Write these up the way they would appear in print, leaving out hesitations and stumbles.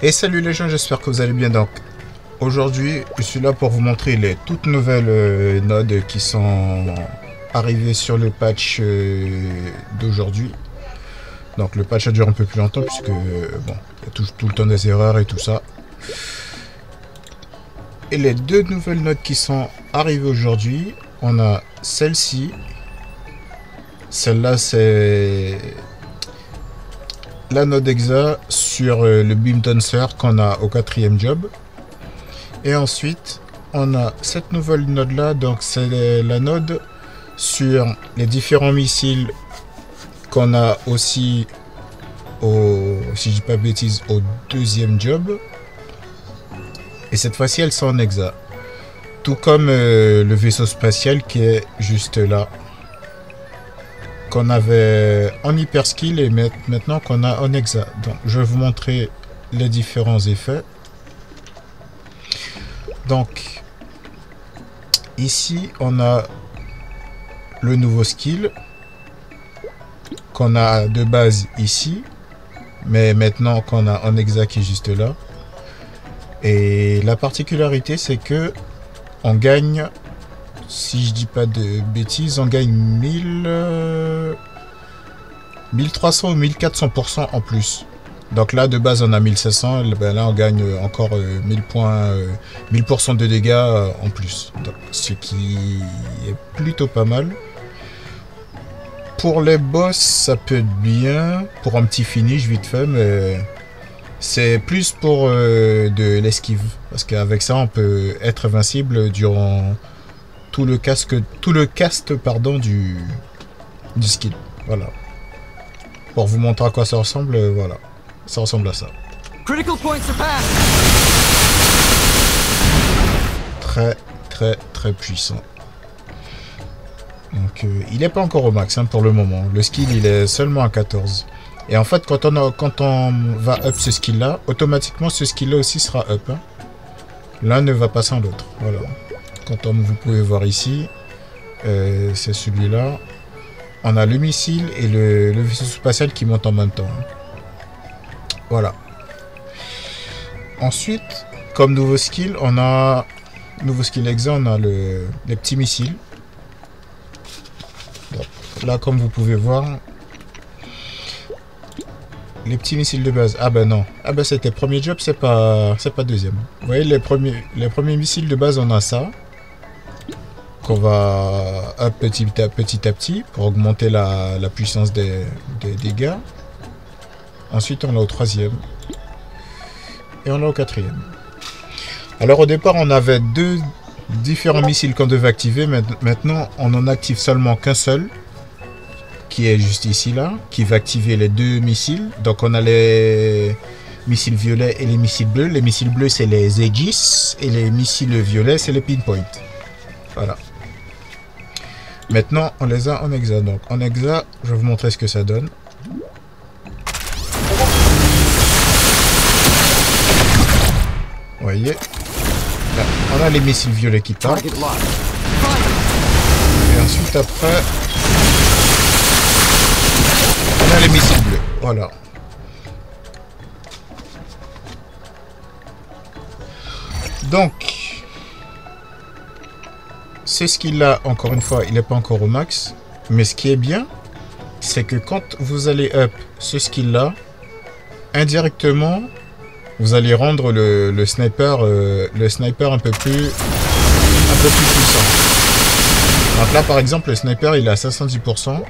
Et salut les gens, j'espère que vous allez bien. Donc aujourd'hui je suis là pour vous montrer les toutes nouvelles nodes qui sont arrivées sur le patch d'aujourd'hui. Donc le patch a duré un peu plus longtemps puisque bon, il y a tout le temps des erreurs et tout ça. Et les deux nouvelles nodes qui sont arrivées aujourd'hui, on a celle-ci. Celle-là c'est la node exa sur le beam dancer qu'on a au 4e job. Et ensuite on a cette nouvelle node là, donc c'est la node sur les différents missiles qu'on a aussi au, si je dis pas de bêtises, au 2e job. Et cette fois-ci elles sont en exa, tout comme le vaisseau spatial qui est juste là, qu'on avait en hyper skill et maintenant qu'on a en exa. Donc je vais vous montrer les différents effets. Donc ici on a le nouveau skill qu'on a de base ici, mais maintenant qu'on a en exa qui est juste là. Et la particularité c'est que on gagne, si je dis pas de bêtises, on gagne 1300 ou 1400% en plus. Donc là de base on a 1500, ben là on gagne encore 1000% de dégâts en plus. Donc, ce qui est plutôt pas mal. Pour les boss ça peut être bien, pour un petit finish vite fait, mais c'est plus pour de l'esquive. Parce qu'avec ça on peut être invincible durant tout le cast du skill. Voilà. Pour vous montrer à quoi ça ressemble, voilà. Ça ressemble à ça. Très puissant. Donc il n'est pas encore au max hein, pour le moment. Le skill il est seulement à 14. Et en fait quand on va up ce skill là, automatiquement ce skill là aussi sera up. Hein. L'un ne va pas sans l'autre. Voilà. Quand vous pouvez voir ici, c'est celui-là. On a le missile et le vaisseau spatial qui monte en même temps. Voilà. Ensuite, comme nouveau skill, on a nouveau skill exa, on a les petits missiles. Donc, là, comme vous pouvez voir, les petits missiles de base. Ah ben non. Ah ben c'était premier job, c'est pas deuxième. Vous voyez les premiers missiles de base, on a ça. Qu'on va up petit à petit pour augmenter la puissance des dégâts. Ensuite on a au 3e et on a au 4e. Alors au départ on avait deux différents missiles qu'on devait activer, mais maintenant on en active seulement qu'un seul, qui est juste ici là, qui va activer les deux missiles. Donc on a les missiles violets et les missiles bleus. Les missiles bleus c'est les Aegis et les missiles violets c'est les Pinpoint. Voilà. Maintenant, on les a en exa. Donc, en exa, je vais vous montrer ce que ça donne. Vous voyez, là, on a les missiles violets qui partent. Et ensuite, après, on a les missiles bleus. Voilà. Donc, ce skill là, encore une fois, il n'est pas encore au max. Mais ce qui est bien, c'est que quand vous allez up ce skill là, indirectement, vous allez rendre le sniper un peu plus puissant. Donc là par exemple, le sniper il est à 510%.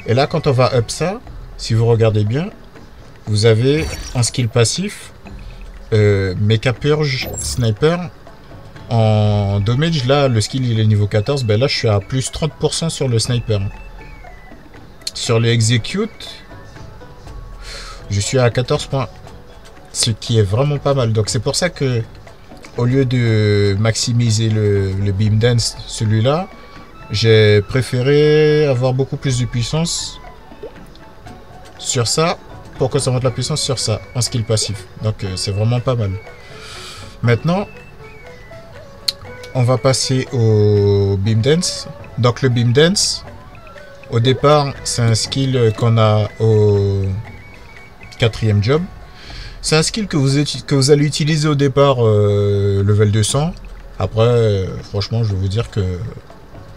Et là quand on va up ça, si vous regardez bien, vous avez un skill passif, Mecha Purge Sniper. En damage, là, le skill il est niveau 14. Ben là, je suis à plus 30% sur le sniper. Sur les execute, je suis à 14 points. Ce qui est vraiment pas mal. Donc, c'est pour ça que, au lieu de maximiser le beam dance, celui-là, j'ai préféré avoir beaucoup plus de puissance sur ça pour que ça monte la puissance sur ça en skill passif. Donc, c'est vraiment pas mal. Maintenant, on va passer au beam dance. Donc le beam dance, au départ c'est un skill qu'on a au 4e job. C'est un skill que vous allez utiliser au départ level 200. Après, franchement, je vais vous dire que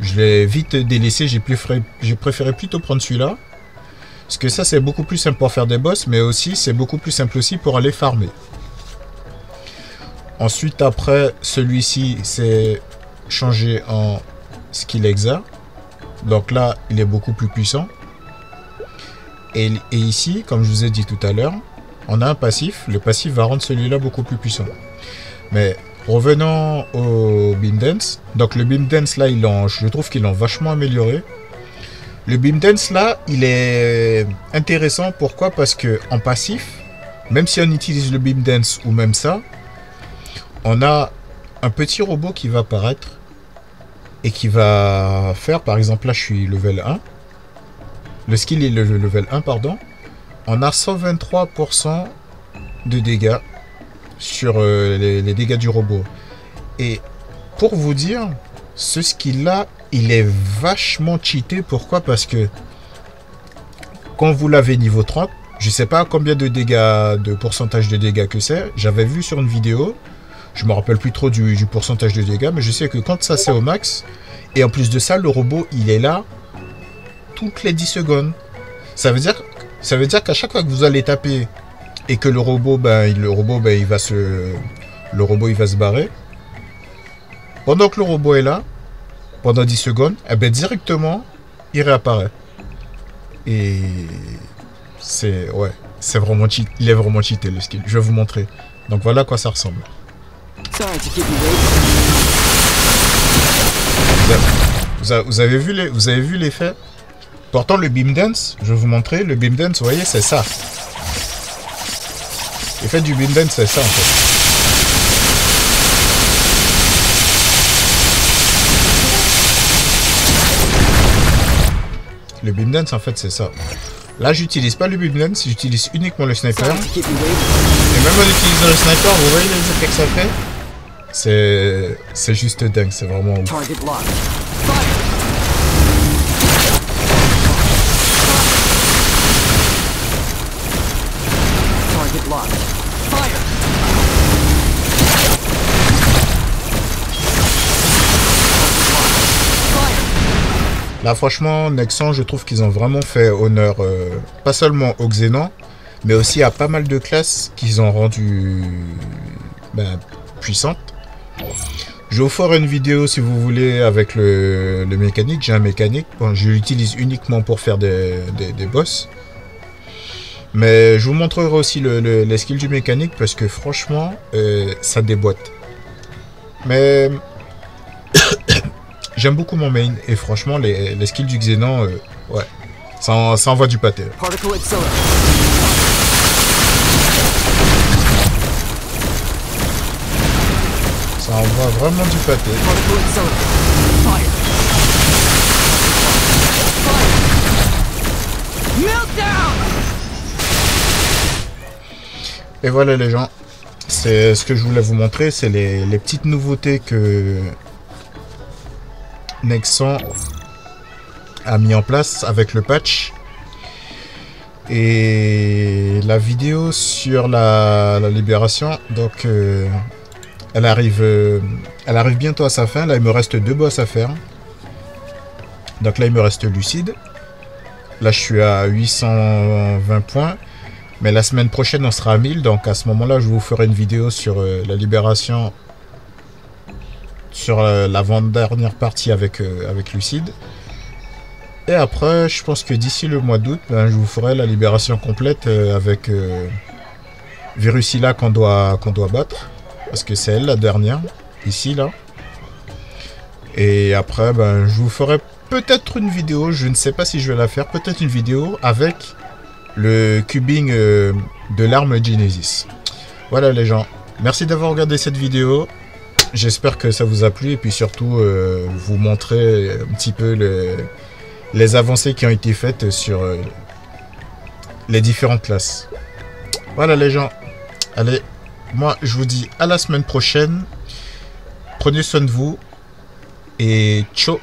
je l'ai vite délaissé. J'ai préféré plutôt prendre celui-là. Parce que ça, c'est beaucoup plus simple pour faire des boss, mais aussi, c'est beaucoup plus simple aussi pour aller farmer. Ensuite, après, celui-ci, c'est changé en skill exa. Donc là, il est beaucoup plus puissant. Et ici, comme je vous ai dit tout à l'heure, on a un passif. Le passif va rendre celui-là beaucoup plus puissant. Mais revenons au Beam Dance. Donc le Beam Dance là, je trouve qu'ils l'ont vachement amélioré. Le Beam Dance là, il est intéressant. Pourquoi? Parce que en passif, même si on utilise le Beam Dance ou même ça, on a un petit robot qui va apparaître et qui va faire, par exemple, là je suis level 1. Le skill est le level 1, pardon. On a 123% de dégâts sur les dégâts du robot. Et pour vous dire, ce skill là, il est vachement cheaté. Pourquoi? Parce que quand vous l'avez niveau 30, je sais pas combien de dégâts, de pourcentage de dégâts que c'est. J'avais vu sur une vidéo, je me rappelle plus trop du pourcentage de dégâts, mais je sais que quand ça c'est au max, et en plus de ça, le robot il est là toutes les 10 secondes. Ça veut dire qu'à chaque fois que vous allez taper et que le robot il va se barrer, pendant que le robot est là, pendant 10 secondes, eh ben directement il réapparaît. Et c'est vraiment cheat, il est vraiment cheaté le skill. Je vais vous montrer. Donc voilà à quoi ça ressemble. Vous avez vu l'effet? Pourtant le Beam Dance, je vais vous montrer, le Beam Dance, vous voyez, c'est ça. L'effet du Beam Dance, c'est ça en fait. Le Beam Dance, en fait, c'est ça. Là, j'utilise pas le Beam Dance, j'utilise uniquement le sniper. Et même en utilisant le sniper, vous voyez les effets que ça fait? C'est juste dingue, c'est vraiment ouf. Là franchement, Nexon, je trouve qu'ils ont vraiment fait honneur, pas seulement aux Xénon, mais aussi à pas mal de classes qu'ils ont rendu puissantes. Je vais vous faire une vidéo si vous voulez avec le mécanique. J'ai un mécanique, bon, je l'utilise uniquement pour faire des boss. Mais je vous montrerai aussi les skills du mécanique parce que franchement, ça déboîte. Mais j'aime beaucoup mon main et franchement, les skills du Xénon, ouais, ça envoie du pâté. Ça envoie vraiment du pâté. Et voilà les gens, c'est ce que je voulais vous montrer, c'est les petites nouveautés que Nexon a mis en place avec le patch. Et la vidéo sur la libération, donc elle arrive bientôt à sa fin. Là il me reste 2 boss à faire. Donc là il me reste Lucide. Là je suis à 820 points. Mais la semaine prochaine on sera à 1000. Donc à ce moment là je vous ferai une vidéo sur la libération. Sur l'avant-dernière partie avec Lucide. Et après, je pense que d'ici le mois d'août, je vous ferai la libération complète avec Virusilla qu'on doit battre. Parce que c'est elle la dernière, ici, là. Et après, je vous ferai peut-être une vidéo, je ne sais pas si je vais la faire, peut-être une vidéo avec le cubing de l'arme Genesis. Voilà les gens, merci d'avoir regardé cette vidéo. J'espère que ça vous a plu et puis surtout vous montrer un petit peu les avancées qui ont été faites sur les différentes classes. Voilà les gens. Allez, moi je vous dis à la semaine prochaine. Prenez soin de vous et ciao.